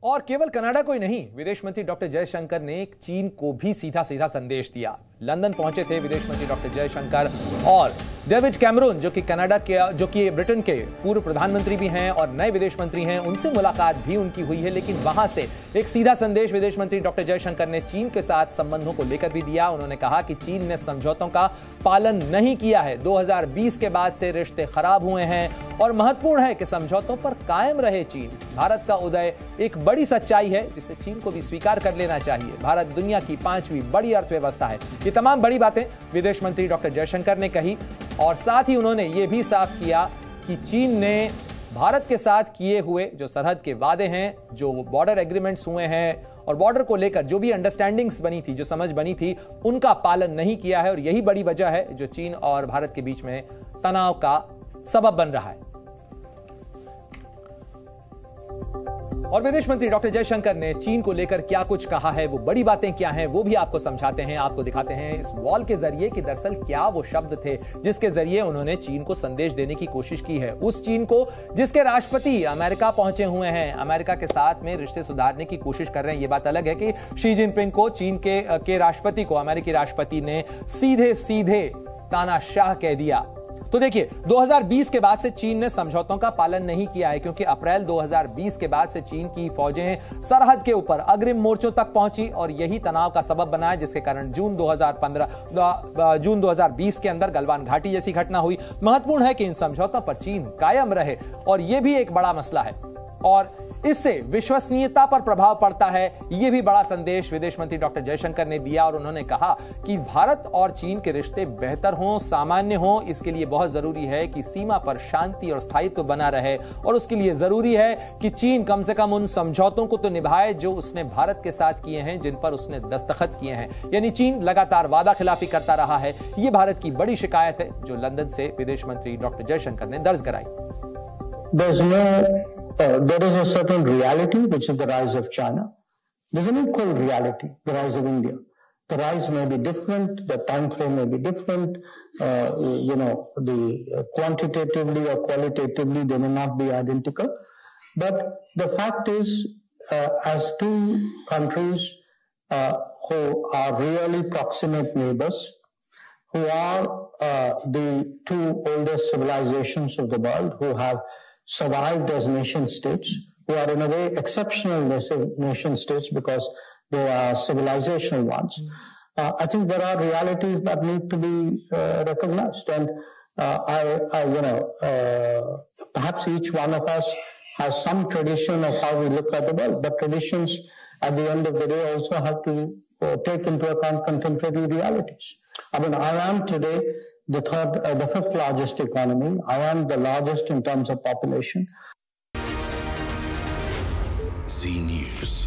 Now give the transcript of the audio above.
और केवल कनाडा को ही नहीं, विदेश मंत्री डॉक्टर जयशंकर ने चीन को भी सीधा सीधा संदेश दिया। लंदन पहुंचे थे विदेश मंत्री डॉक्टर जयशंकर और डेविड कैमरून, जो कि कनाडा के, जो कि ब्रिटेन के पूर्व प्रधानमंत्री भी हैं और नए विदेश मंत्री हैं, उनसे मुलाकात भी उनकी हुई है। लेकिन वहां से एक सीधा संदेश विदेश मंत्री डॉक्टर जयशंकर ने चीन के साथ संबंधों को लेकर भी दिया। उन्होंने कहा कि चीन ने समझौतों का पालन नहीं किया है। 2020 के बाद से रिश्ते खराब हुए हैं और महत्वपूर्ण है कि समझौतों पर कायम रहे चीन। भारत का उदय एक बड़ी सच्चाई है जिसे चीन को भी स्वीकार कर लेना चाहिए। भारत दुनिया की 5वीं बड़ी अर्थव्यवस्था है। ये तमाम बड़ी बातें विदेश मंत्री डॉक्टर जयशंकर ने कही और साथ ही उन्होंने ये भी साफ किया कि चीन ने भारत के साथ किए हुए जो सरहद के वादे हैं, जो बॉर्डर एग्रीमेंट्स हुए हैं और बॉर्डर को लेकर जो भी अंडरस्टैंडिंग्स बनी थी, जो समझ बनी थी, उनका पालन नहीं किया है और यही बड़ी वजह है जो चीन और भारत के बीच में तनाव का सबब बन रहा है। और विदेश मंत्री डॉक्टर जयशंकर ने चीन को लेकर क्या कुछ कहा है, वो बड़ी बातें क्या हैं, वो भी आपको समझाते हैं, आपको दिखाते हैं इस वॉल के जरिए कि दरअसल क्या वो शब्द थे जिसके जरिए उन्होंने चीन को संदेश देने की कोशिश की है। उस चीन को जिसके राष्ट्रपति अमेरिका पहुंचे हुए हैं, अमेरिका के साथ में रिश्ते सुधारने की कोशिश कर रहे हैं। ये बात अलग है कि शी जिनपिंग को, चीन के राष्ट्रपति को अमेरिकी राष्ट्रपति ने सीधे सीधे तानाशाह कह दिया। तो देखिए, 2020 के बाद से चीन ने समझौतों का पालन नहीं किया है, क्योंकि अप्रैल 2020 के बाद से चीन की फौजें सरहद के ऊपर अग्रिम मोर्चों तक पहुंची और यही तनाव का सबब बना है, जिसके कारण जून 2020 के अंदर गलवान घाटी जैसी घटना हुई। महत्वपूर्ण है कि इन समझौतों पर चीन कायम रहे और यह भी एक बड़ा मसला है और इससे विश्वसनीयता पर प्रभाव पड़ता है। यह भी बड़ा संदेश विदेश मंत्री डॉक्टर जयशंकर ने दिया और उन्होंने कहा कि भारत और चीन के रिश्ते बेहतर हों, सामान्य हों, इसके लिए बहुत जरूरी है कि सीमा पर शांति और स्थायित्व बना रहे और उसके लिए जरूरी है कि चीन कम से कम उन समझौतों को तो निभाए जो उसने भारत के साथ किए हैं, जिन पर उसने दस्तखत किए हैं। यानी चीन लगातार वादा खिलाफी करता रहा है। यह भारत की बड़ी शिकायत है जो लंदन से विदेश मंत्री डॉक्टर जयशंकर ने दर्ज कराई। There is a certain reality, which is the rise of China. There's an equal reality, the rise of India. The rise may be different, the time frame may be different, the quantitatively or qualitatively they may not be identical. But the fact is, as two countries who are really proximate neighbors, who are the two oldest civilizations of the world, who have survived as nation states, who are in a way exceptional nation states because they are civilizational ones. I think there are realities that need to be recognized, and perhaps each one of us has some tradition of how we look at the world, but traditions at the end of the day also have to take into account contemporary realities. I mean, I am today the fifth largest economy. I am the largest in terms of population. Zee News.